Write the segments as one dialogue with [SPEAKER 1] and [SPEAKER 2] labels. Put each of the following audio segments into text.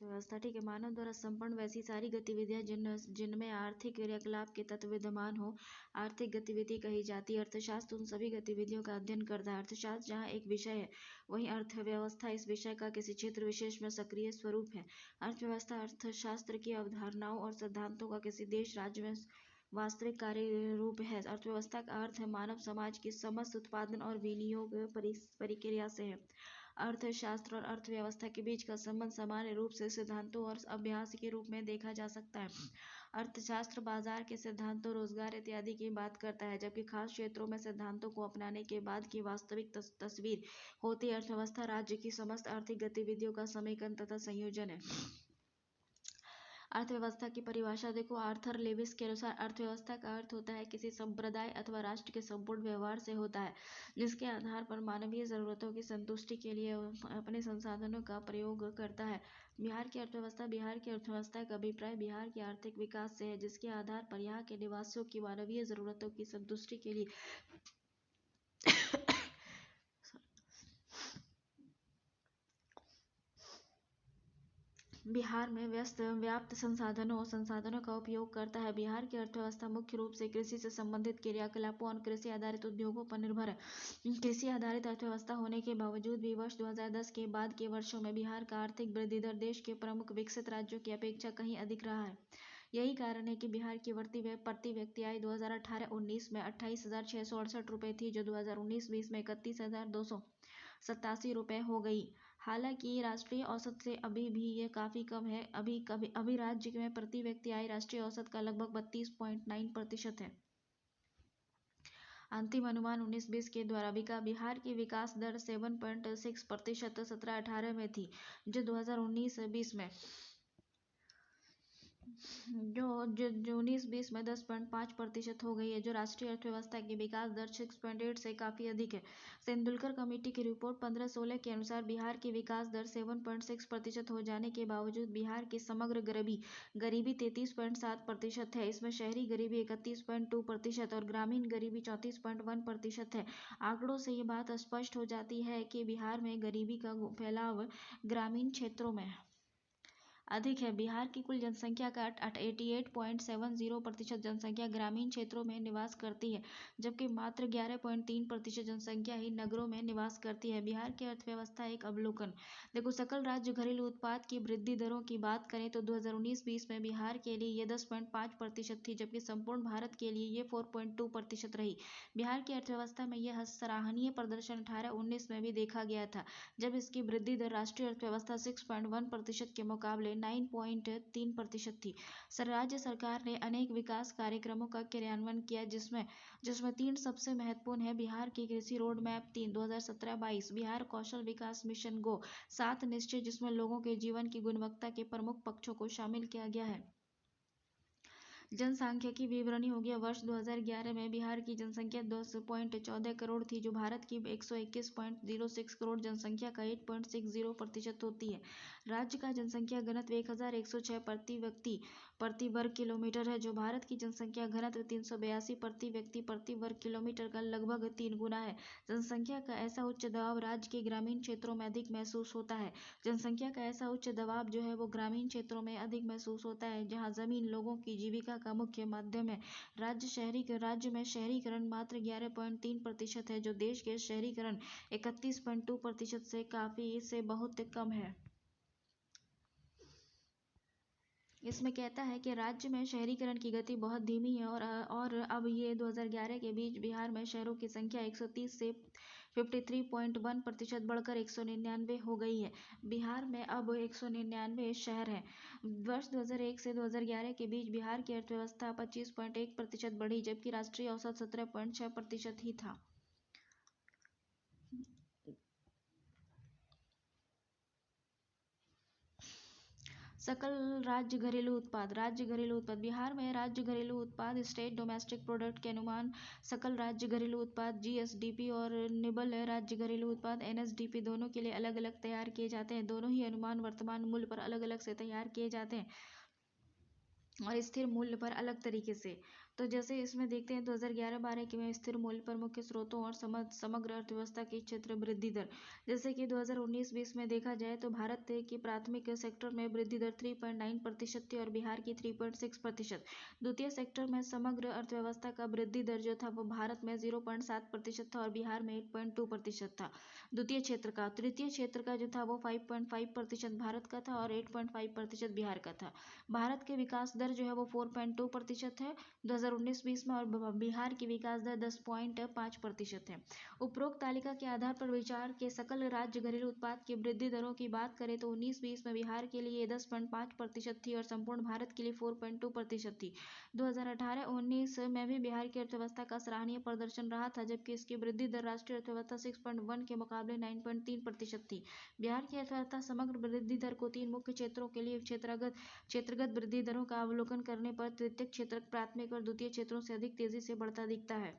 [SPEAKER 1] अर्थव्यवस्था। ठीक है, मानव द्वारा संपन्न वैसी सारी गतिविधियां जिनमें आर्थिक क्रियाकलाप के तत्व विद्यमान हो आर्थिक गतिविधि कही जाती है। अर्थशास्त्र उन सभी गतिविधियों का अध्ययन करता है। अर्थशास्त्र जहाँ एक विषय है, वहीं अर्थव्यवस्था इस विषय का किसी क्षेत्र विशेष में सक्रिय स्वरूप है। अर्थव्यवस्था अर्थशास्त्र की अवधारणाओं और सिद्धांतों का किसी देश राज्य में वास्तविक कार्य रूप है। अर्थव्यवस्था का अर्थ है मानव समाज की समस्त उत्पादन और विनियोग प्रक्रिया से है। अर्थशास्त्र और अर्थव्यवस्था के बीच का संबंध सामान्य रूप से सिद्धांतों और अभ्यास के रूप में देखा जा सकता है। अर्थशास्त्र बाजार के सिद्धांतों, रोजगार इत्यादि की बात करता है, जबकि खास क्षेत्रों में सिद्धांतों को अपनाने के बाद की वास्तविक तस्वीर होती है। अर्थव्यवस्था राज्य की समस्त आर्थिक गतिविधियों का समेकन तथा संयोजन है। अर्थव्यवस्था की परिभाषा देखो, आर्थर लेविस के अनुसार अर्थव्यवस्था का अर्थ होता है किसी संप्रदाय अथवा राष्ट्र के संपूर्ण व्यवहार से होता है, जिसके आधार पर मानवीय जरूरतों की संतुष्टि के लिए अपने संसाधनों का प्रयोग करता है। बिहार की अर्थव्यवस्था का अभिप्राय बिहार के आर्थिक विकास से है, जिसके आधार पर यहाँ के निवासियों की मानवीय जरूरतों की संतुष्टि के लिए बिहार में व्याप्त संसाधनों का उपयोग करता है। बिहार की अर्थव्यवस्था मुख्य रूप से कृषि से संबंधित क्रियाकलापों और कृषि आधारित उद्योगों पर निर्भर है। कृषि आधारित अर्थव्यवस्था होने के बावजूद भी वर्ष 2010 के बाद के वर्षों में बिहार का आर्थिक वृद्धि दर देश के प्रमुख विकसित राज्यों की अपेक्षा कहीं अधिक रहा है। यही कारण है कि बिहार की प्रति व्यक्ति आय 2018-19 में 28,668 रुपये थी, जो 2019-20 में 31,287 रुपये हो गई। हालांकि राष्ट्रीय औसत से अभी भी ये काफी कम है। अभी राज्य में प्रति व्यक्ति आय राष्ट्रीय औसत का लगभग 32.9% है। अंतिम अनुमान 19-20 के द्वारा बिहार की विकास दर 7.6% 17-18 में थी, जो 2019-20 में 19-20 में 10.5% हो गई है, जो राष्ट्रीय अर्थव्यवस्था की विकास दर 6.8 से काफी अधिक है। तेंदुलकर कमेटी की रिपोर्ट 15-16 के अनुसार बिहार की विकास दर 7.6% हो जाने के बावजूद बिहार की समग्र गरीबी 33.7% है। इसमें शहरी गरीबी 31.2% और ग्रामीण गरीबी 34.1% है। आंकड़ों से ये बात स्पष्ट हो जाती है कि बिहार में गरीबी का फैलाव ग्रामीण क्षेत्रों में अधिक है। बिहार की कुल जनसंख्या का 88.70% जनसंख्या ग्रामीण क्षेत्रों में निवास करती है, जबकि मात्र 11.3% जनसंख्या ही नगरों में निवास करती है। बिहार की अर्थव्यवस्था एक अवलोकन देखो, सकल राज्य घरेलू उत्पाद की वृद्धि दरों की बात करें तो 2019-20 में बिहार के लिए ये 10.5% थी, जबकि संपूर्ण भारत के लिए ये 4.2% रही। बिहार की अर्थव्यवस्था में यह सराहनीय प्रदर्शन 18-19 में भी देखा गया था, जब इसकी वृद्धि दर राष्ट्रीय अर्थव्यवस्था 6.1% के मुकाबले 9.3% थी। राज्य सरकार ने अनेक विकास कार्यक्रमों का क्रियान्वयन किया, जिसमें 3 सबसे महत्वपूर्ण है। बिहार की कृषि रोड मैप 3 2017-22, बिहार कौशल विकास मिशन गो 7 निश्चय, जिसमें लोगों के जीवन की गुणवत्ता के प्रमुख पक्षों को शामिल किया गया है। जनसांख्यिकी विवरणी हो गया। वर्ष 2011 में बिहार की जनसंख्या 10.14 करोड़ थी, जो भारत की 121.06 करोड़ जनसंख्या का 8.60% होती है। राज्य का जनसंख्या घनत्व 1106 प्रति वर्ग किलोमीटर है, जो भारत की जनसंख्या घनत्व 382 प्रति व्यक्ति प्रति वर्ग किलोमीटर का लगभग 3 गुना है। जनसंख्या का ऐसा उच्च दबाव राज्य के ग्रामीण क्षेत्रों में अधिक महसूस होता है। जनसंख्या का ऐसा उच्च दबाव जो है वो ग्रामीण क्षेत्रों में अधिक महसूस होता है, जहाँ जमीन लोगों की जीविका का मुख्य माध्यम है। राज्य में शहरीकरण मात्र 11.3% है, जो देश के शहरीकरण 31.2% से बहुत कम है। इसमें कहता है कि राज्य में शहरीकरण की गति बहुत धीमी है और अब ये 2011 के बीच बिहार में शहरों की संख्या 130 से 53.1% बढ़कर 199 हो गई है। बिहार में अब 199 शहर हैं। वर्ष 2001 से 2011 के बीच बिहार की अर्थव्यवस्था 25.1% बढ़ी, जबकि राष्ट्रीय औसत 17.6% ही था। सकल राज्य घरेलू उत्पाद बिहार में राज्य घरेलू उत्पाद स्टेट डोमेस्टिक प्रोडक्ट के अनुमान सकल राज्य घरेलू उत्पाद GSDP और निबल राज्य घरेलू उत्पाद NSDP दोनों के लिए अलग अलग तैयार किए जाते हैं। दोनों ही अनुमान वर्तमान मूल्य पर अलग अलग से तैयार किए जाते हैं और स्थिर मूल्य पर अलग तरीके से। तो जैसे इसमें देखते हैं 2011-12 के में स्थिर मूल्य पर मुख्य स्रोतों और समग्र अर्थव्यवस्था की क्षेत्र वृद्धि दर। जैसे कि 2019-20 में देखा जाए तो भारत की प्राथमिक सेक्टर में वृद्धि दर 3.9% थी और बिहार की 3.6%। द्वितीय सेक्टर में समग्र अर्थव्यवस्था का वृद्धि दर जो था वो भारत में 0.7% था और बिहार में 8.2% था द्वितीय क्षेत्र का। तृतीय क्षेत्र का जो था वो 5.5% भारत का था और 8.5% बिहार का था। भारत के विकास दर जो है वो 4.2% है 2019-20 में और बिहार की विकास दर 10.5% है। उपरोक्त तालिका के आधार पर विचार के सकल राज्य घरेलू उत्पाद की वृद्धि दरों की बात करें तो 19-20 में बिहार के लिए 10.5% थी और संपूर्ण भारत के लिए 4.2% थी। 2018-19 में भी बिहार की अर्थव्यवस्था का सराहनीय प्रदर्शन रहा था, जबकि इसकी वृद्धि दर राष्ट्रीय अर्थव्यवस्था 6.1 के मुकाबले 9.3% थी। बिहार की अर्थव्यवस्था समग्र वृद्धि दर को 3 मुख्य क्षेत्रों के लिए क्षेत्रगत वृद्धि दरों का अवलोकन करने पर तृतीय क्षेत्र प्राथमिक और द्वितीय क्षेत्रों से अधिक तेजी से बढ़ता दिखता है।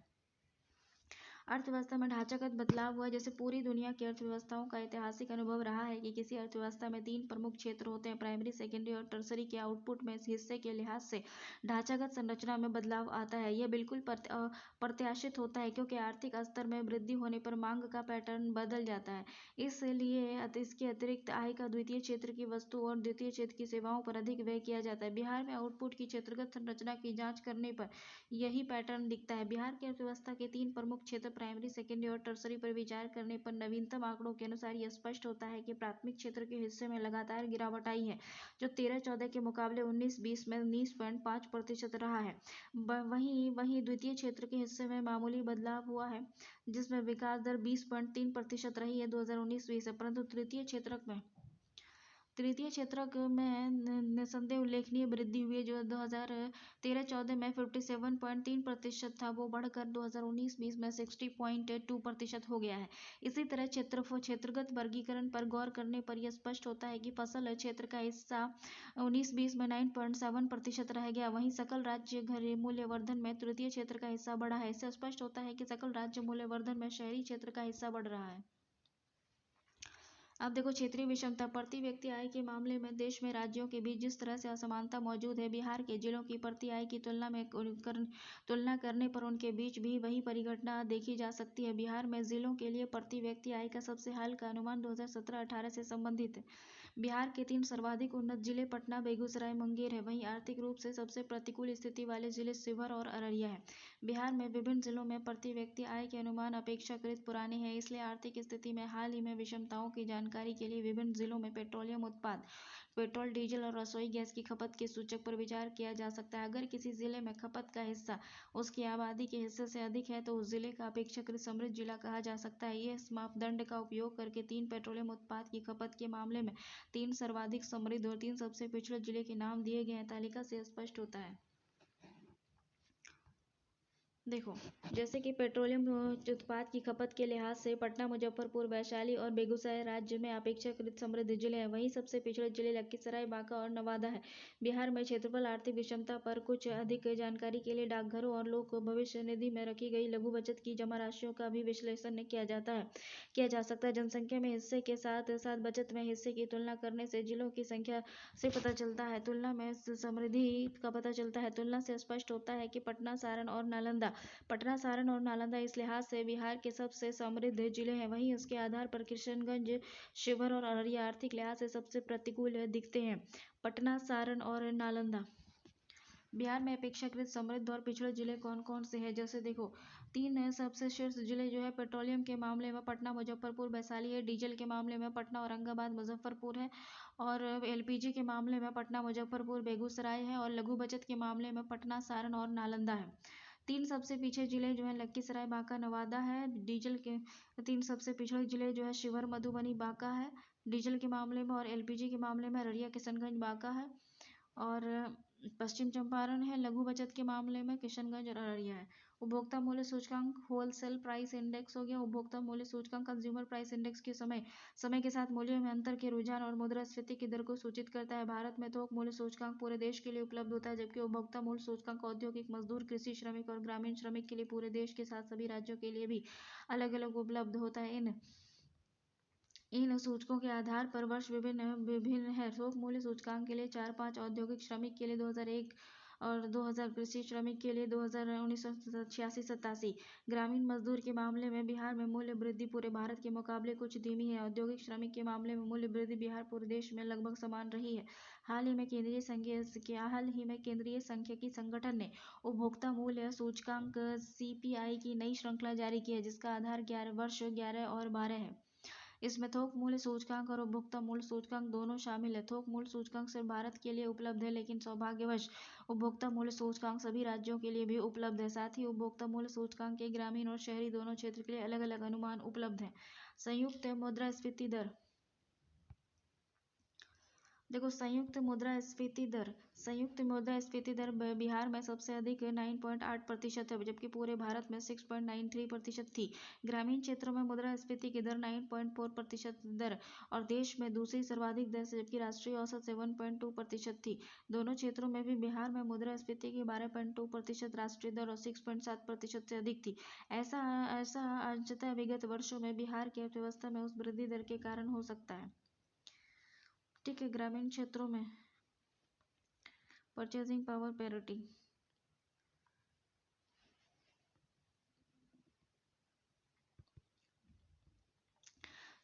[SPEAKER 1] अर्थव्यवस्था में ढांचागत बदलाव हुआ। जैसे पूरी दुनिया की अर्थव्यवस्थाओं का ऐतिहासिक अनुभव रहा है कि किसी अर्थव्यवस्था में 3 प्रमुख क्षेत्र होते हैं, प्राइमरी, सेकेंडरी और टर्सरी के आउटपुट में हिस्से के लिहाज से ढांचागत संरचना में बदलाव आता है। यह बिल्कुल प्रत्याशित होता है क्योंकि आर्थिक स्तर में वृद्धि होने पर मांग का पैटर्न बदल जाता है। इसलिए इसके अतिरिक्त आय का द्वितीय क्षेत्र की वस्तु और द्वितीय क्षेत्र की सेवाओं पर अधिक व्यय किया जाता है। बिहार में आउटपुट की क्षेत्रगत संरचना की जांच करने पर यही पैटर्न दिखता है। बिहार की अर्थव्यवस्था के 3 प्रमुख क्षेत्र प्राइमरी, सेकेंडरी और टर्सरी पर विचार करने पर नवीनतम आंकड़ों के अनुसार यह स्पष्ट होता है कि प्राथमिक क्षेत्र के हिस्से में लगातार गिरावट आई है, जो 13-14 के मुकाबले 19-20 में 19.5% रहा है। वहीं द्वितीय क्षेत्र के हिस्से में मामूली बदलाव हुआ है, जिसमें विकास दर 20.3% रही है 2019-20 से, परंतु तृतीय क्षेत्र में निसंदेह उल्लेखनीय वृद्धि हुई है, जो 2013-14 में 57.3% था, वो बढ़कर 2019-20 में 60.2% हो गया है। इसी तरह क्षेत्रगत वर्गीकरण पर गौर करने पर यह स्पष्ट होता है कि फसल क्षेत्र का हिस्सा 19-20 में 9.7% रह गया। वहीं सकल राज्य घरेलू मूल्यवर्धन में तृतीय क्षेत्र का हिस्सा बढ़ा है। इससे स्पष्ट होता है कि सकल राज्य मूल्यवर्धन में शहरी क्षेत्र का हिस्सा बढ़ रहा है। अब देखो क्षेत्रीय विषमता। प्रति व्यक्ति आय के मामले में देश में राज्यों के बीच जिस तरह से असमानता मौजूद है, बिहार के जिलों की प्रति आय की तुलना करने पर उनके बीच भी वही परिघटना देखी जा सकती है। बिहार में जिलों के लिए प्रति व्यक्ति आय का सबसे हाल का अनुमान 2017-18 से संबंधित है। बिहार के 3 सर्वाधिक उन्नत जिले पटना, बेगूसराय, मुंगेर है। वहीं आर्थिक रूप से सबसे प्रतिकूल स्थिति वाले जिले शिवहर और अररिया है। बिहार में विभिन्न जिलों में प्रति व्यक्ति आय के अनुमान अपेक्षाकृत पुराने हैं, इसलिए आर्थिक स्थिति में हाल ही में विषमताओं की जानकारी के लिए विभिन्न जिलों में पेट्रोलियम उत्पाद, पेट्रोल, डीजल और रसोई गैस की खपत के सूचक पर विचार किया जा सकता है। अगर किसी जिले में खपत का हिस्सा उसकी आबादी के हिस्से से अधिक है तो उस जिले का अपेक्षाकृत समृद्ध जिला कहा जा सकता है। इस मापदंड का उपयोग करके 3 पेट्रोलियम उत्पाद की खपत के मामले में 3 सर्वाधिक समृद्ध और 3 सबसे पिछड़े जिले के नाम दिए गए हैं। तालिका से स्पष्ट होता है। देखो, जैसे कि पेट्रोलियम उत्पाद की खपत के लिहाज से पटना, मुजफ्फरपुर, वैशाली और बेगूसराय राज्य में अपेक्षाकृत समृद्ध जिले हैं। वहीं सबसे पिछड़े जिले लखीसराय, बांका और नवादा है। बिहार में क्षेत्रफल आर्थिक विषमता पर कुछ अधिक जानकारी के लिए डाकघरों और लोक भविष्य निधि में रखी गई लघु बचत की जमा राशियों का भी विश्लेषण किया जा सकता है। जनसंख्या में हिस्से के साथ साथ बचत में हिस्से की तुलना करने से जिलों की संख्या से पता चलता है, तुलना में समृद्धि का पता चलता है। तुलना से स्पष्ट होता है कि पटना, सारण और नालंदा इस लिहाज से बिहार के सबसे समृद्ध जिले हैं। वहीं उसके आधार पर किशनगंज, शिवहर और अररिया आर्थिक लिहाज से सबसे प्रतिकूल दिखते हैं। पटना, सारण और नालंदा। बिहार में अपेक्षाकृत समृद्ध और पिछड़े जिले कौन कौन से हैं? जैसे देखो, 3 सबसे शीर्ष जिले जो है पेट्रोलियम के मामले में पटना, मुजफ्फरपुर, वैशाली है। डीजल के मामले में पटना, औरंगाबाद, मुजफ्फरपुर है। और एलपीजी के मामले में पटना, मुजफ्फरपुर, बेगूसराय है। और लघु बचत के मामले में पटना, सारण और नालंदा है। 3 सबसे पीछे जिले जो है लखीसराय, बांका, नवादा है। डीजल के 3 सबसे पिछड़े जिले जो है शिवहर, मधुबनी, बांका है डीजल के मामले में। और एलपीजी के मामले में अररिया, किशनगंज, बांका है। और पश्चिम चंपारण है लघु बचत के मामले में, किशनगंज और अररिया है। उपभोक्ता मूल्य सूचकांक होलसेल प्राइस इंडेक्स हो गया। उपभोक्ता मूल्य सूचकांक कंज्यूमर प्राइस इंडेक्स के समय के साथ मूल्यों में अंतर के रुझान और मुद्रास्फीति की दर को सूचित करता है। भारत में थोक मूल्य सूचकांक पूरे देश के लिए उपलब्ध होता है, जबकि उपभोक्ता मूल्य सूचकांक औद्योगिक, मजदूर, कृषि श्रमिक और ग्रामीण श्रमिक के लिए पूरे देश के साथ सभी राज्यों के लिए भी अलग अलग उपलब्ध होता है। इन सूचकों के आधार पर वर्ष विभिन्न है। थोक मूल्य सूचकांक के लिए 4-5, औद्योगिक श्रमिक के लिए 2001 और 2000 कृषि श्रमिक के लिए 1986-87। ग्रामीण मजदूर के मामले में बिहार में मूल्य वृद्धि पूरे भारत के मुकाबले कुछ धीमी है। औद्योगिक श्रमिक के मामले में मूल्य वृद्धि बिहार पूरे देश में लगभग समान रही है। हाल ही में केंद्रीय सांख्यिकी संगठन ने उपभोक्ता मूल्य सूचकांक (सीपीआई) की नई श्रृंखला जारी की है, जिसका आधार 11 और 12 है। इसमें थोक मूल्य सूचकांक और उपभोक्ता मूल्य सूचकांक दोनों शामिल है। थोक मूल्य सूचकांक सिर्फ भारत के लिए उपलब्ध है, लेकिन सौभाग्यवश उपभोक्ता मूल्य सूचकांक सभी राज्यों के लिए भी उपलब्ध है। साथ ही उपभोक्ता मूल्य सूचकांक के ग्रामीण और शहरी दोनों क्षेत्र के लिए अलग-अलग अनुमान उपलब्ध हैं। संयुक्त मुद्रास्फीति दर। देखो, संयुक्त मुद्रास्फीति दर बिहार में सबसे अधिक 9.8% है, जबकि पूरे भारत में 6.93% थी। ग्रामीण क्षेत्रों में मुद्रास्फीति की दर 9.4% दर और देश में दूसरी सर्वाधिक दर से, जबकि राष्ट्रीय औसत से 1.2% थी। दोनों क्षेत्रों में भी बिहार में मुद्रास्फीति की 12.2% राष्ट्रीय दर और 6.7% से अधिक थी। ऐसा अंशतः विगत वर्षों में बिहार की अर्थव्यवस्था में उस वृद्धि दर के कारण हो सकता है। ठीक है, ग्रामीण क्षेत्रों में परचेजिंग पावर पैरिटी।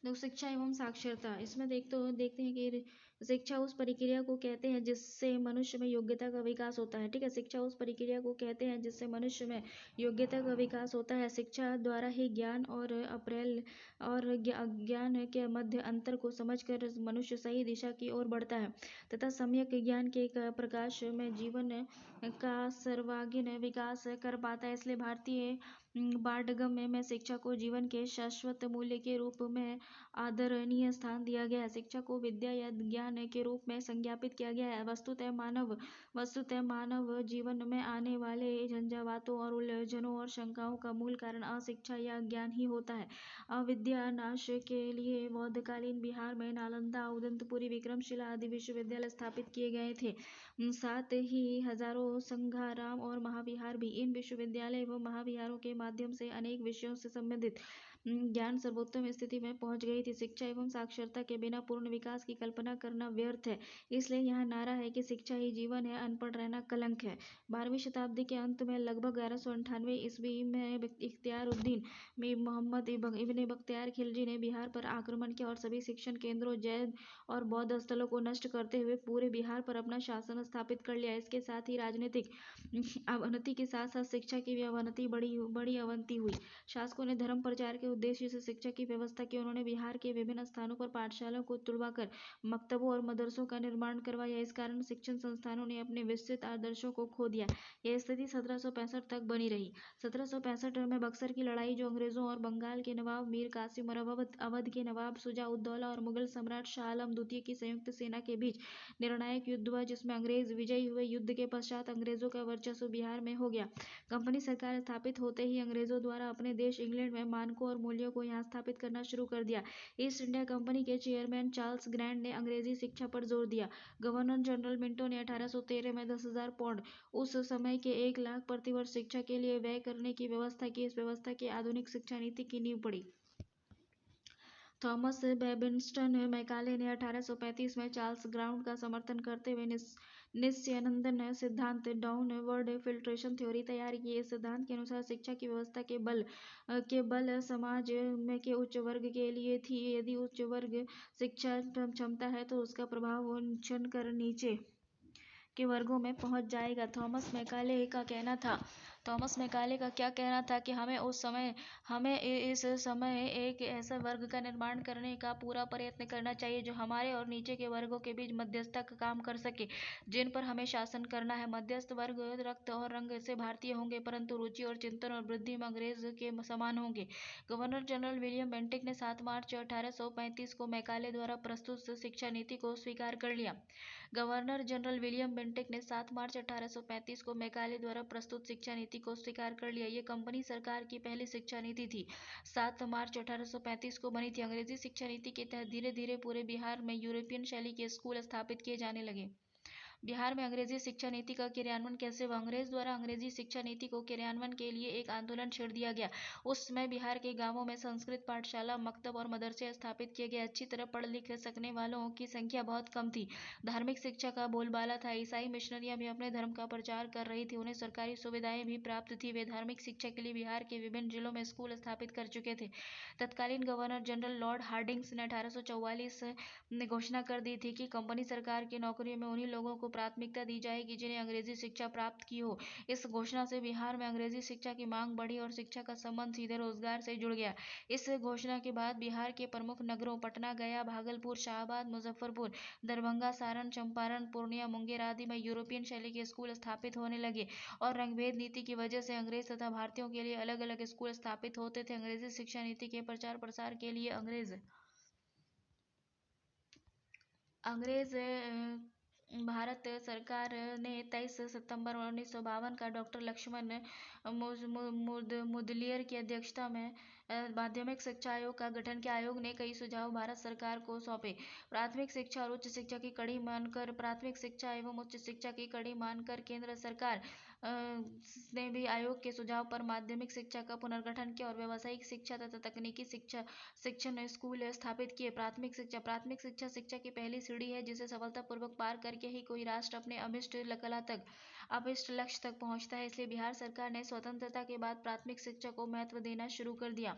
[SPEAKER 1] देखो, शिक्षा एवं साक्षरता। इसमें देखते हैं कि शिक्षा उस प्रक्रिया को कहते हैं जिससे मनुष्य में योग्यता का विकास होता है। ठीक है, शिक्षा उस प्रक्रिया को कहते हैं जिससे मनुष्य में योग्यता का विकास होता है। शिक्षा द्वारा ही ज्ञान और अज्ञान के मध्य अंतर को समझकर मनुष्य सही दिशा की ओर बढ़ता है तथा सम्यक ज्ञान के प्रकाश में जीवन का सर्वांगीण विकास कर पाता है। इसलिए भारतीय पाठ्यक्रम में शिक्षा को जीवन के शाश्वत मूल्य के रूप में आदरणीय स्थान दिया गया है। शिक्षा को विद्या या ज्ञान के रूप में संज्ञापित किया गया है। वस्तुतः मानव जीवन में आने वाले झंझावातों और उलझनों और शंकाओं का मूल कारण अशिक्षा या अज्ञान ही होता है। अविद्या नाश के लिए बौद्धकालीन बिहार में नालंदा, उदंतपुरी, विक्रमशिला आदि विश्वविद्यालय स्थापित किए गए थे। साथ ही हजारों संघाराम और महाविहार भी। इन विश्वविद्यालय एवं महाविहारों के माध्यम से अनेक विषयों से संबंधित ज्ञान सर्वोत्तम स्थिति में पहुंच गई थी। शिक्षा एवं साक्षरता के बिना पूर्ण विकास की कल्पना करना व्यर्थ है। इसलिए यह नारा है कि शिक्षा ही जीवन है, अनपढ़ रहना कलंक है। 12वीं शताब्दी के अंत में लगभग 1198 ईस्वी में इख्तियारुद्दीन मोहम्मद इब्न बख्तियार खिलजी ने बिहार पर आक्रमण किया और सभी शिक्षण केंद्रों, जैन और बौद्ध स्थलों को नष्ट करते हुए पूरे बिहार पर अपना शासन स्थापित कर लिया। इसके साथ ही राजनीतिक अवनति के साथ साथ शिक्षा की भी अवनति बड़ी अवनति हुई। शासकों ने धर्म प्रचार के उद्देश्य से शिक्षा की व्यवस्था की। उन्होंने बिहार के विभिन्न स्थानों पर पाठशालाओं को तुड़वाकर मकतबों और मदरसों का निर्माण करवाया। इस कारण शिक्षण संस्थानों ने अपने विस्तृत आदर्शों को खो दिया। यह स्थिति 1765 तक बनी रही। 1765 में बक्सर की लड़ाई, जो अंग्रेजों और बंगाल के नवाब मीर कासिम और अवध के नवाब शुजा-उद-दौला और मुगल सम्राट शाह आलम द्वितीय की संयुक्त सेना के बीच निर्णायक युद्ध हुआ, जिसमें अंग्रेज विजयी हुए। युद्ध के पश्चात अंग्रेजों का वर्चस्व बिहार में हो गया। कंपनी सरकार स्थापित होते ही अंग्रेजों द्वारा अपने देश इंग्लैंड में मानकों और मूल्यों को यहाँ स्थापित करना शुरू कर दिया। ईस्ट इंडिया कंपनी के चेयरमैन चार्ल्स ग्रैंड ने अंग्रेजी शिक्षा पर जोर दिया। गवर्नर जनरल मिंटो ने 1813 में 10,000 पाउंड, उस समय के 1 लाख प्रतिवर्ष शिक्षा के लिए व्यय करने की व्यवस्था की। इस व्यवस्था की आधुनिक शिक्षा नीति की नींव पड़ी। थॉमस बेबिंगटन मैकाले ने 1835 में चार्ल्स ग्राउंड का समर्थन करते हुए नित्यानंद सिद्धांत, डाउनवर्ड फिल्ट्रेशन थ्योरी तैयार की। इस सिद्धांत के अनुसार शिक्षा की व्यवस्था के बल समाज के उच्च वर्ग के लिए थी। यदि उच्च वर्ग शिक्षा क्षमता है तो उसका प्रभाव उन्नयन कर नीचे के वर्गों में पहुंच जाएगा। थॉमस मैकाले का क्या कहना था कि हमें इस समय एक ऐसा वर्ग का निर्माण करने का पूरा प्रयत्न करना चाहिए जो हमारे और नीचे के वर्गों के बीच मध्यस्थता का काम कर सके, जिन पर हमें शासन करना है। मध्यस्थ वर्ग रक्त और रंग से भारतीय होंगे, परंतु रुचि और चिंतन और बुद्धि में अंग्रेज के समान होंगे। गवर्नर जनरल विलियम बेंटिक ने 7 मार्च 1835 को मैकाले द्वारा प्रस्तुत शिक्षा नीति को स्वीकार कर लिया। गवर्नर जनरल विलियम बेंटिक ने 7 मार्च 1835 को मैकाले द्वारा प्रस्तुत शिक्षा नीति को स्वीकार कर लिया। ये कंपनी सरकार की पहली शिक्षा नीति थी। 7 मार्च 1835 को बनी थी। अंग्रेजी शिक्षा नीति के तहत धीरे धीरे पूरे बिहार में यूरोपियन शैली के स्कूल स्थापित किए जाने लगे। बिहार में अंग्रेजी शिक्षा नीति का क्रियान्वयन कैसे हुआ? अंग्रेज द्वारा अंग्रेजी शिक्षा नीति को क्रियान्वयन के लिए एक आंदोलन छेड़ दिया गया। उस समय बिहार के गांवों में संस्कृत पाठशाला, मकतब और मदरसे स्थापित किए गए। अच्छी तरह पढ़ लिख सकने वालों की संख्या बहुत कम थी। धार्मिक शिक्षा का बोलबाला था। ईसाई मिशनरियां भी अपने धर्म का प्रचार कर रही थी। उन्हें सरकारी सुविधाएं भी प्राप्त थी। वे धार्मिक शिक्षा के लिए बिहार के विभिन्न जिलों में स्कूल स्थापित कर चुके थे। तत्कालीन गवर्नर जनरल लॉर्ड हार्डिंग्स ने 1844 ने घोषणा कर दी थी कि कंपनी सरकार की नौकरियों में उन्हीं लोगों को प्राथमिकता दी जाएगी जिन्हें अंग्रेजी शिक्षा प्राप्त की हो। इस घोषणा से बिहार में अंग्रेजी शिक्षा की मांग बढ़ी और शिक्षा का संबंध सीधे रोजगार से जुड़ गया। इस घोषणा के बाद बिहार के प्रमुख नगरों पटना, गया, भागलपुर, शाहाबाद, मुजफ्फरपुर, दरभंगा, सारण, चंपारण, पूर्णिया, मुंगेर आदि में यूरोपियन शैली के स्कूल स्थापित होने लगे और रंगभेद नीति की वजह से अंग्रेज तथा भारतीयों के लिए अलग अलग स्कूल स्थापित होते थे। अंग्रेजी शिक्षा नीति के प्रचार प्रसार के लिए अंग्रेज भारत सरकार ने 23 सितंबर 1952 का डॉक्टर लक्ष्मण मुदलियर की अध्यक्षता में माध्यमिक शिक्षा आयोग का गठन किया। आयोग ने कई सुझाव भारत सरकार को सौंपे। प्राथमिक शिक्षा और उच्च शिक्षा की कड़ी मानकर प्राथमिक शिक्षा एवं उच्च शिक्षा की कड़ी मानकर केंद्र सरकार ने भी आयोग के सुझाव पर माध्यमिक शिक्षा का पुनर्गठन किया और व्यावसायिक शिक्षा तथा तकनीकी शिक्षण स्कूल स्थापित किए। प्राथमिक शिक्षा शिक्षा की पहली सीढ़ी है जिसे सफलतापूर्वक पार करके ही कोई राष्ट्र अपने अभिष्ट लक्ष्य तक पहुंचता है। इसलिए बिहार सरकार ने स्वतंत्रता के बाद प्राथमिक शिक्षा को महत्व देना शुरू कर दिया।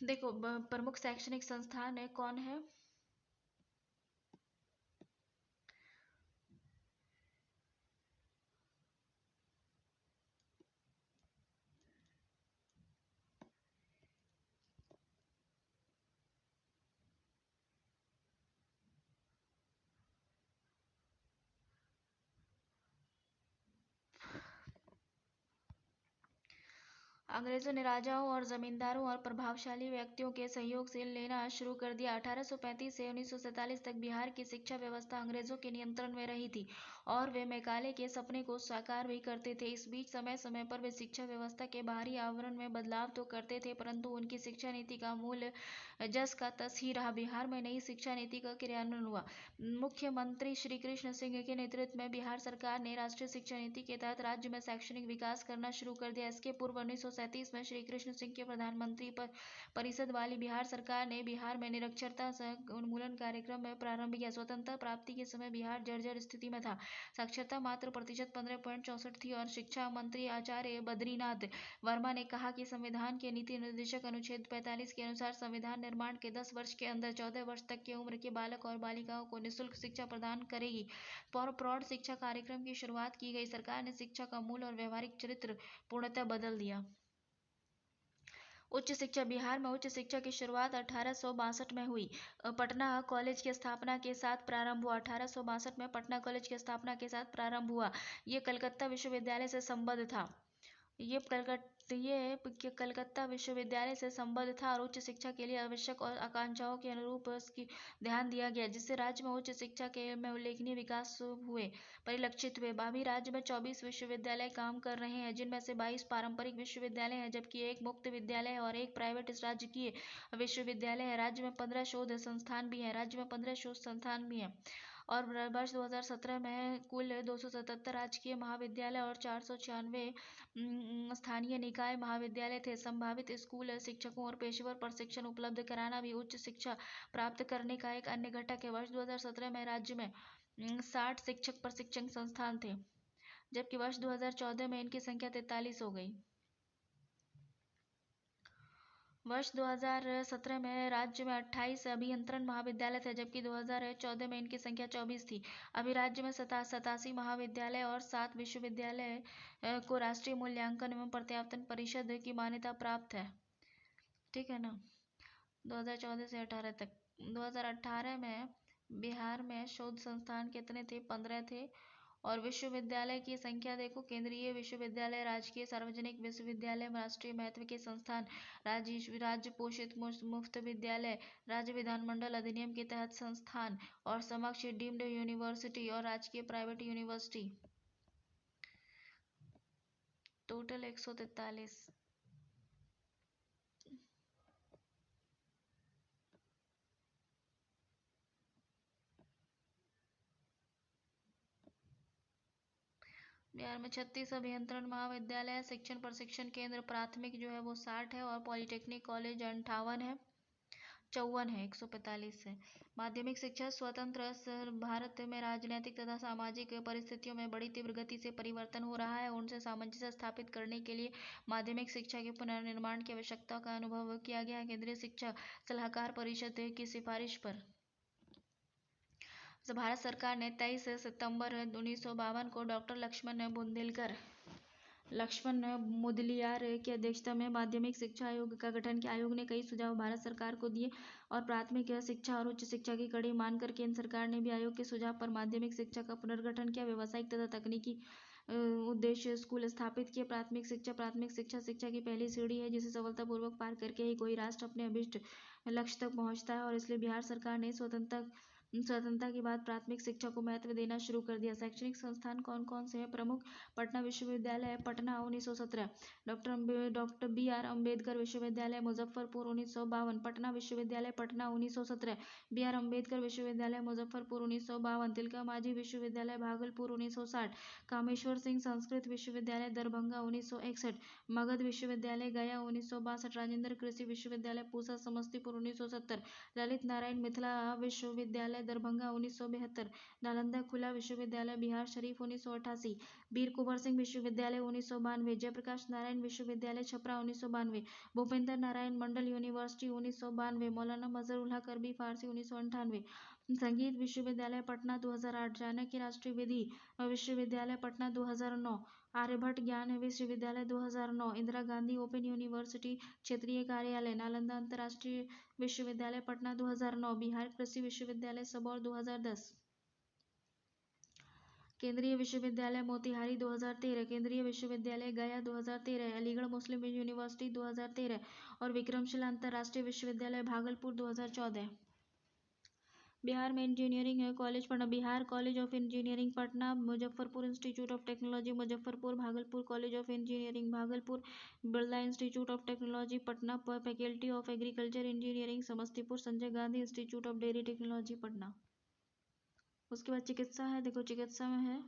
[SPEAKER 1] देखो प्रमुख शैक्षणिक संस्थान कौन है? अंग्रेजों ने राजाओं और जमींदारों और प्रभावशाली व्यक्तियों के सहयोग से लेना शुरू कर दिया। 1835 से 1947 तक बिहार की शिक्षा व्यवस्था अंग्रेजों के नियंत्रण में रही थी और वे मैकाले के सपने को साकार भी करते थे। इस बीच समय समय पर वे शिक्षा व्यवस्था के बाहरी आवरण में बदलाव तो करते थे परंतु उनकी शिक्षा नीति का मूल जस का तस ही रहा। बिहार में नई शिक्षा नीति का क्रियान्वयन हुआ। मुख्यमंत्री श्री कृष्ण सिंह के नेतृत्व में बिहार सरकार ने राष्ट्रीय शिक्षा नीति के तहत राज्य में शैक्षणिक विकास करना शुरू कर दिया। इसके पूर्व 1937 में श्री कृष्ण सिंह के प्रधानमंत्री परिषद वाली बिहार सरकार ने बिहार में निरक्षरता उन्मूलन कार्यक्रम में प्रारंभ किया। स्वतंत्रता प्राप्ति के समय बिहार जर्जर स्थिति में था। साक्षरता मात्र प्रतिशत 15.64 थी और शिक्षा मंत्री आचार्य बद्रीनाथ वर्मा ने कहा कि संविधान के नीति निर्देशक अनुच्छेद 45 के अनुसार संविधान निर्माण के 10 वर्ष के अंदर 14 वर्ष तक की उम्र के बालक और बालिकाओं को निःशुल्क शिक्षा प्रदान करेगी। प्रौढ़ शिक्षा कार्यक्रम की शुरुआत की गई। सरकार ने शिक्षा का मूल और व्यवहारिक चरित्र पूर्णतः बदल दिया। उच्च शिक्षा बिहार में उच्च शिक्षा की शुरुआत 1862 में हुई। पटना कॉलेज की स्थापना के साथ प्रारंभ हुआ। 1862 में पटना कॉलेज की स्थापना के साथ प्रारंभ हुआ। ये कलकत्ता विश्वविद्यालय से संबद्ध था। ये कलकत्ता विश्वविद्यालय से संबद्ध था और उच्च शिक्षा के लिए आवश्यक और आकांक्षाओं के अनुरूप ध्यान दिया गया जिससे राज्य में उच्च शिक्षा के में उल्लेखनीय विकास परिलक्षित हुए। अभी राज्य में 24 विश्वविद्यालय काम कर रहे हैं जिनमें से 22 पारंपरिक विश्वविद्यालय हैं जबकि एक मुक्त विद्यालय है और एक प्राइवेट राजकीय विश्वविद्यालय है। राज्य में 15 शोध संस्थान भी हैं और वर्ष 2017 में कुल 277 राजकीय महाविद्यालय और 496 स्थानीय निकाय महाविद्यालय थे। संभावित स्कूल शिक्षकों और पेशेवर प्रशिक्षण उपलब्ध कराना भी उच्च शिक्षा प्राप्त करने का एक अन्य घटक है। वर्ष 2017 में राज्य में 60 शिक्षक प्रशिक्षण संस्थान थे जबकि वर्ष 2014 में इनकी संख्या 43 हो गई। वर्ष 2017 में राज्य में 28 अभियंत्रण महाविद्यालय थे जबकि 2014 में इनकी संख्या 24 थी। अभी राज्य में 87 महाविद्यालय और 7 विश्वविद्यालय को राष्ट्रीय मूल्यांकन एवं प्रत्यावर्तन परिषद की मान्यता प्राप्त है। ठीक है ना। 2014 से 18 तक 2018 में बिहार में शोध संस्थान कितने थे? 15 थे और विश्वविद्यालय की संख्या देखो, केंद्रीय विश्वविद्यालय, राजकीय सार्वजनिक विश्वविद्यालय, राष्ट्रीय महत्व के संस्थान, राज्य पोषित मुफ्त विद्यालय, राज्य विधानमंडल अधिनियम के तहत संस्थान और समकक्ष डीम्ड यूनिवर्सिटी और राजकीय प्राइवेट यूनिवर्सिटी, टोटल 143। बिहार में 36 अभियंत्रण महाविद्यालय, शिक्षण प्रशिक्षण केंद्र, प्राथमिक जो है वो 60 है और पॉलिटेक्निक कॉलेज 58 है, 54 है, 145 है। माध्यमिक शिक्षा स्वतंत्र भारत में राजनीतिक तथा सामाजिक परिस्थितियों में बड़ी तीव्र गति से परिवर्तन हो रहा है, उनसे सामंजस्य स्थापित करने के लिए माध्यमिक शिक्षा के पुनर्निर्माण की आवश्यकता का अनुभव किया गया। केंद्रीय शिक्षा सलाहकार परिषद की सिफारिश पर भारत सरकार ने 23 सितंबर 1952 को डॉक्टर लक्ष्मण मुदलियार की अध्यक्षता में माध्यमिक शिक्षा आयोग का गठन किया। आयोग ने कई सुझाव भारत सरकार को दिए और प्राथमिक शिक्षा और उच्च शिक्षा की कड़ी मानकर केंद्र सरकार ने भी आयोग के सुझाव पर माध्यमिक शिक्षा का पुनर्गठन किया। व्यावसायिक तथा तकनीकी उद्देश्य स्कूल स्थापित किए। प्राथमिक शिक्षा शिक्षा की पहली सीढ़ी है जिसे सफलतापूर्वक पार करके ही कोई राष्ट्र अपने अभिष्ट लक्ष्य तक पहुंचता है और इसलिए बिहार सरकार ने स्वतंत्रता के बाद प्राथमिक शिक्षा को महत्व देना शुरू कर दिया। शैक्षणिक संस्थान कौन कौन से हैं? प्रमुख: पटना विश्वविद्यालय पटना 1917, डॉक्टर बी.आर. अम्बेडकर विश्वविद्यालय मुजफ्फरपुर 1952, पटना विश्वविद्यालय पटना 1917, बी.आर. अम्बेडकर विश्वविद्यालय मुजफ्फरपुर 1952, तिलका मांझी विश्वविद्यालय भागलपुर 1960, कामेश्वर सिंह संस्कृत विश्वविद्यालय दरभंगा 1961, मगध विश्वविद्यालय गया 1962, राजेंद्र कृषि विश्वविद्यालय पूसा समस्तीपुर 1970, ललित नारायण मिथिला विश्वविद्यालय दरभंगा 1972, नालंदा खुला विश्वविद्यालय बिहार शरीफ 1988, वीर कुंवर सिंह विश्वविद्यालय 1992, जयप्रकाश नारायण विश्वविद्यालय छपरा 1992, भूपेंद्र नारायण मंडल यूनिवर्सिटी 1992, मौलाना मजहरुल हक अरबी फारसी 1998, संगीत विश्वविद्यालय पटना 2008, जानकी राष्ट्रीय विधि विश्वविद्यालय पटना 2009, आर्यभट्ट ज्ञान विश्वविद्यालय 2009, इंदिरा गांधी ओपन यूनिवर्सिटी क्षेत्रीय कार्यालय नालंदा, अंतर्राष्ट्रीय विश्वविद्यालय पटना 2009, बिहार कृषि विश्वविद्यालय सबौर 2010, केंद्रीय विश्वविद्यालय मोतिहारी 2013, केंद्रीय विश्वविद्यालय गया 2013, अलीगढ़ मुस्लिम यूनिवर्सिटी 2013 और विक्रमशिला अंतर्राष्ट्रीय विश्वविद्यालय भागलपुर 2014। बिहार में engineering college Patna: Bihar college of engineering Patna, Muzaffarpur institute of technology Muzaffarpur, Bhagalpur college of engineering Bhagalpur, Birla institute of technology Patna, faculty of agriculture engineering Samastipur, Sanjay Gandhi institute of dairy technology Patna. उसके बाद चिकित्सा है, देखो चिकित्सा में है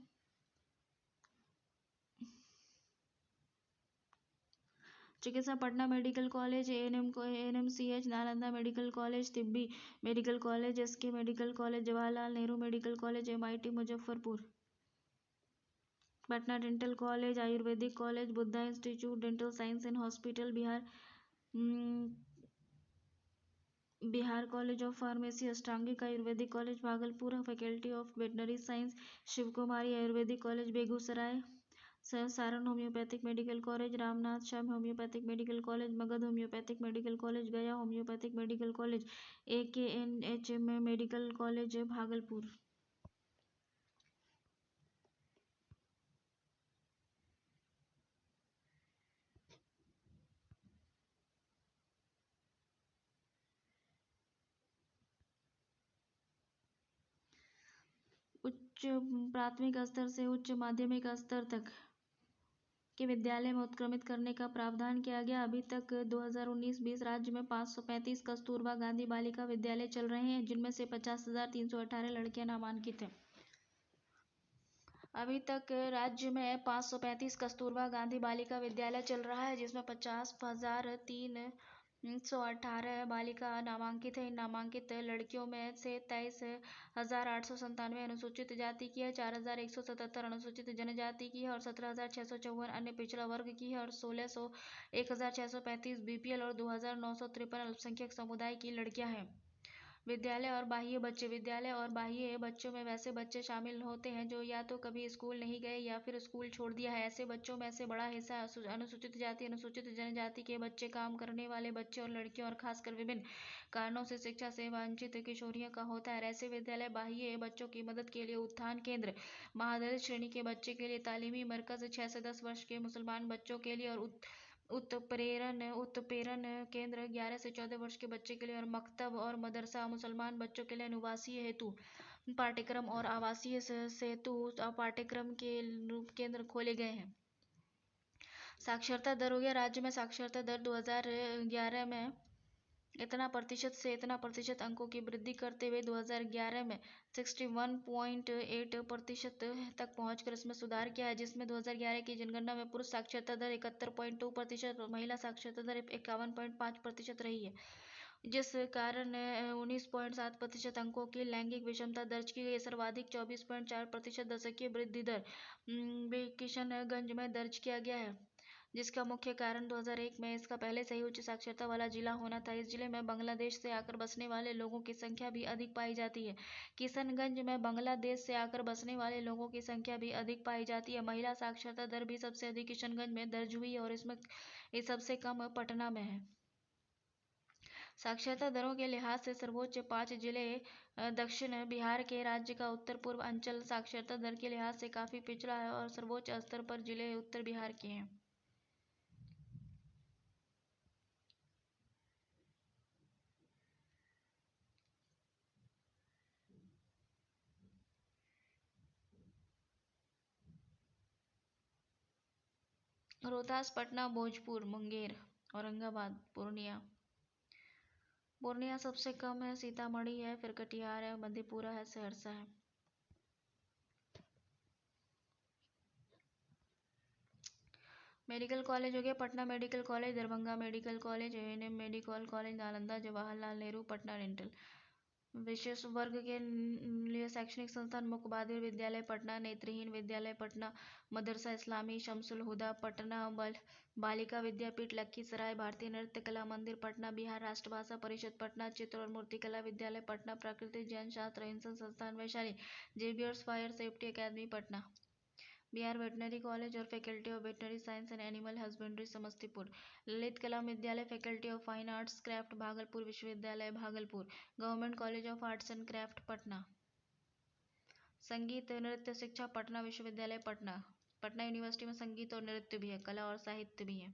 [SPEAKER 1] चिकित्सा Patna medical college, ANMCH Nalanda medical college, Tibbi medical college, SK medical college, Jawaharlal Nehru medical college, MIT Muzaffarpur, Patna dental college, Ayurvedic college, Buddha institute dental science and hospital, Bihar college of pharmacy, Ashtangik Ayurvedic college Bhagalpur, faculty of veterinary science, Shiv Kumari Ayurvedic college Begusarai, Saran homeopathic medical college, Ramnath Shyam homeopathic medical college, Magadh homeopathic medical college, Gaya homeopathic medical college, AKNHM medical college Bhagalpur. उच्च प्राथमिक स्तर से उच्च माध्यमिक स्तर तक के विद्यालय में उत्क्रमित करने का प्रावधान किया गया। अभी तक 2019-20 राज्य में 535 कस्तूरबा गांधी बालिका विद्यालय चल रहे हैं, जिनमें से 50,318 लड़कियां नामांकित हैं। अभी तक राज्य में 535 कस्तूरबा गांधी बालिका विद्यालय चल रहा है, जिसमें 50,318 बालिका नामांकित है। इन नामांकित लड़कियों में से 23,897 अनुसूचित जाति की है, 4,177 अनुसूचित जनजाति की है और 17,654 अन्य पिछड़ा वर्ग की है और 1,635 बीपीएल और 2,953 अल्पसंख्यक समुदाय की लड़कियां हैं। विद्यालय और बाह्य बच्चों में वैसे बच्चे शामिल होते हैं जो या तो कभी स्कूल नहीं गए या फिर स्कूल छोड़ दिया है। ऐसे बच्चों में से बड़ा हिस्सा अनुसूचित जाति अनुसूचित जनजाति के बच्चे, काम करने वाले बच्चे और लड़कियों और खासकर विभिन्न कारणों से शिक्षा से वंचित किशोरियों का होता है। ऐसे विद्यालय बाह्य बच्चों की मदद के लिए उत्थान केंद्र, महादलित श्रेणी के बच्चे के लिए तालीमी मरकज, 6 से 10 वर्ष के मुसलमान बच्चों के लिए और उत्प्रेरण केंद्र, 11 से 14 वर्ष के बच्चे के लिए और मकतब और मदरसा, मुसलमान बच्चों के लिए अनुवासीय हेतु पाठ्यक्रम और आवासीय सेतु पाठ्यक्रम के केंद्र खोले गए हैं। साक्षरता दर हो गया। राज्य में साक्षरता दर 2011 में इतना प्रतिशत से इतना प्रतिशत अंकों की वृद्धि करते हुए 2011 में 61.8% तक पहुंचकर इसमें सुधार किया है, जिसमें 2011 की जनगणना में पुरुष साक्षरता दर 71.2% और महिला साक्षरता दर 51.5% रही है, जिस कारण 19.7% अंकों की लैंगिक विषमता दर्ज की गई। सर्वाधिक 24.4% दशकीय वृद्धि दर किशनगंज में दर्ज किया गया है, जिसका मुख्य कारण 2001 में इसका पहले से ही उच्च साक्षरता वाला जिला होना था। इस जिले में बांग्लादेश से आकर बसने वाले लोगों की संख्या भी अधिक पाई जाती है। किशनगंज में बांग्लादेश से आकर बसने वाले लोगों की संख्या भी अधिक पाई जाती है। महिला साक्षरता दर भी सबसे अधिक किशनगंज में दर्ज हुई है और इसमें सबसे कम पटना में है। साक्षरता दरों के लिहाज से सर्वोच्च 5 जिले दक्षिण बिहार के राज्य का उत्तर पूर्व अंचल साक्षरता दर के लिहाज से काफी पिछड़ा है और सर्वोच्च स्तर पर जिले उत्तर बिहार के हैं। रोहतास, पटना, भोजपुर, मुंगेर, औरंगाबाद, पूर्णिया सबसे कम है, सीतामढ़ी है, फिर कटिहार है, मधेपुरा है, सहरसा है। मेडिकल कॉलेज हो गया Patna medical college, Darbhanga medical college, ANM medical college, Nalanda, Jawaharlal Nehru, Patna dental. विशेष वर्ग के लिए शैक्षणिक संस्थान मुख्य बहादुर विद्यालय पटना, नेत्रहीन विद्यालय पटना, मदरसा इस्लामी शमसुल हुदा पटना, बालिका विद्यापीठ लखीसराय, भारतीय नृत्य कला मंदिर पटना, बिहार राष्ट्रभाषा परिषद पटना, चित्र और मूर्तिकला विद्यालय पटना, प्राकृतिक ज्ञान शास्त्र हिंसन संस्थान Vaishali, Xavier's fire safety academy Patna, Bihar veterinary college और faculty of veterinary science and animal husbandry Samastipur, Lalit Kala Vidyalaya faculty of fine arts craft Bhagalpur विश्वविद्यालय Bhagalpur, government college of arts and craft Patna, संगीत नृत्य शिक्षा पटना विश्वविद्यालय पटना, पटना यूनिवर्सिटी में संगीत और नृत्य भी है, कला और साहित्य भी है।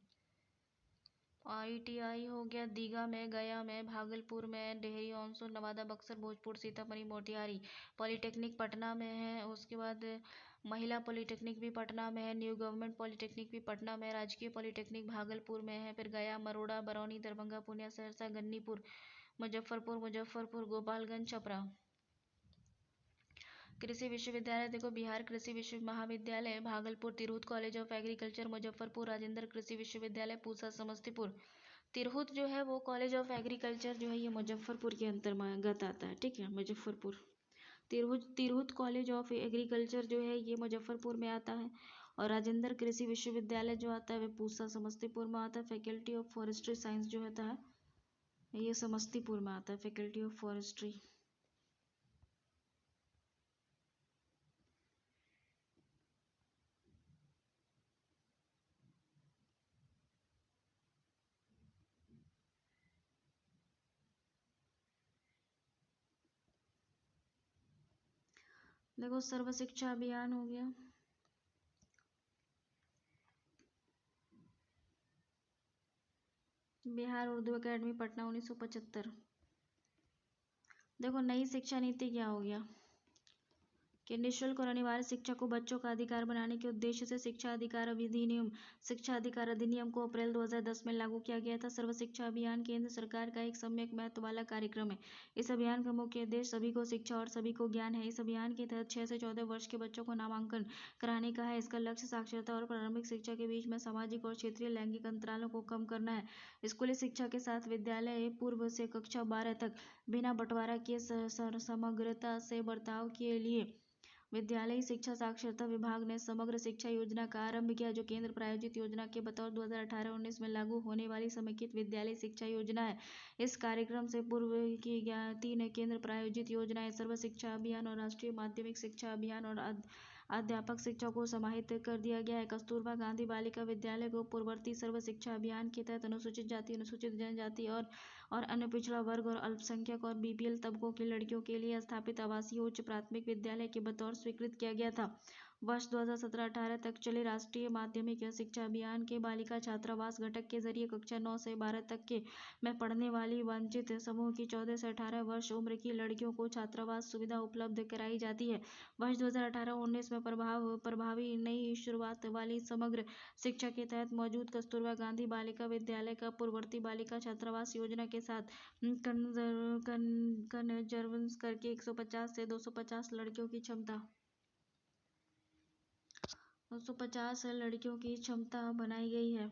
[SPEAKER 1] ITI हो गया दीघा में, गया में, भागलपुर में, डेहरी ऑनसोन, नवादा, बक्सर, भोजपुर, सीतामढ़ी, मोतिहारी। पॉलिटेक्निक पटना में है। उसके बाद महिला पॉलिटेक्निक भी पटना में है, न्यू गवर्नमेंट पॉलिटेक्निक भी पटना में है, राजकीय पॉलिटेक्निक भागलपुर में है, फिर गया, मरोड़ा, बरौनी, दरभंगा, पूर्णिया, सहरसा, गन्नीपुर, मुजफ्फरपुर, गोपालगंज, छपरा। कृषि विश्वविद्यालय देखो, बिहार कृषि विश्व महाविद्यालय Bhagalpur, Tirhut college of agriculture Muzaffarpur, Rajendra कृषि विश्वविद्यालय पूसा समस्तीपुर। तिरहुत जो है वो कॉलेज ऑफ एग्रीकल्चर जो है ये मुजफ्फरपुर के अंतर्गत आता है, ठीक है, Muzaffarpur. Tirhut college of agriculture जो है ये मुजफ्फरपुर में आता है और राजेंद्र कृषि विश्वविद्यालय जो आता है वह पूसा समस्तीपुर में आता है। फैकल्टी ऑफ फॉरेस्ट्री साइंस जो होता है ये समस्तीपुर में आता है, फैकल्टी ऑफ फॉरेस्ट्री। देखो सर्व शिक्षा अभियान हो गया, बिहार उर्दू एकेडमी पटना 1975। देखो नई शिक्षा नीति क्या हो गया कि निःशुल्क और अनिवार्य शिक्षा को बच्चों का अधिकार बनाने के उद्देश्य से शिक्षा अधिकार अधिनियम को अप्रैल 2010 में लागू किया गया था। सर्व शिक्षा अभियान केंद्र सरकार का एक सम्यक महत्व वाला कार्यक्रम है। इस अभियान का मुख्य उद्देश्य सभी को शिक्षा और सभी को ज्ञान है। इस अभियान के तहत 6 से 14 वर्ष के बच्चों को नामांकन कराने का है। इसका लक्ष्य साक्षरता और प्रारंभिक शिक्षा के बीच में सामाजिक और क्षेत्रीय लैंगिक अंतरालों को कम करना है। स्कूली शिक्षा के साथ विद्यालय पूर्व से कक्षा 12 तक बिना बंटवारा किए समग्रता से बर्ताव के लिए विद्यालयी शिक्षा साक्षरता विभाग ने समग्र शिक्षा योजना का आरंभ किया, जो केंद्र प्रायोजित योजना के बतौर 2018-19 में लागू होने वाली समेकित विद्यालय शिक्षा योजना है। इस कार्यक्रम से पूर्व की 3 केंद्र प्रायोजित योजनाएं सर्व शिक्षा अभियान और राष्ट्रीय माध्यमिक शिक्षा अभियान और अध्यापक शिक्षा को समाहित कर दिया गया है। कस्तूरबा गांधी बालिका विद्यालय को पूर्ववर्ती सर्व शिक्षा अभियान के तहत अनुसूचित जाति, अनुसूचित जनजाति और अन्य पिछड़ा वर्ग और अल्पसंख्यक और BPL तबकों की लड़कियों के लिए स्थापित आवासीय उच्च प्राथमिक विद्यालय के बतौर स्वीकृत किया गया था। वर्ष 2017-18 तक चले राष्ट्रीय माध्यमिक शिक्षा अभियान के बालिका छात्रावास घटक के जरिए कक्षा 9 से 12 तक के में पढ़ने वाली वंचित समूह की 14 से 18 वर्ष उम्र की लड़कियों को छात्रावास सुविधा उपलब्ध कराई जाती है। वर्ष 2018-19 में प्रभावी नई शुरुआत वाली समग्र शिक्षा के तहत मौजूद कस्तूरबा गांधी बालिका विद्यालय का पूर्ववर्ती बालिका छात्रावास योजना के साथ कन्वर्जन करके 150 से 250 लड़कियों की क्षमता बनाई गई है।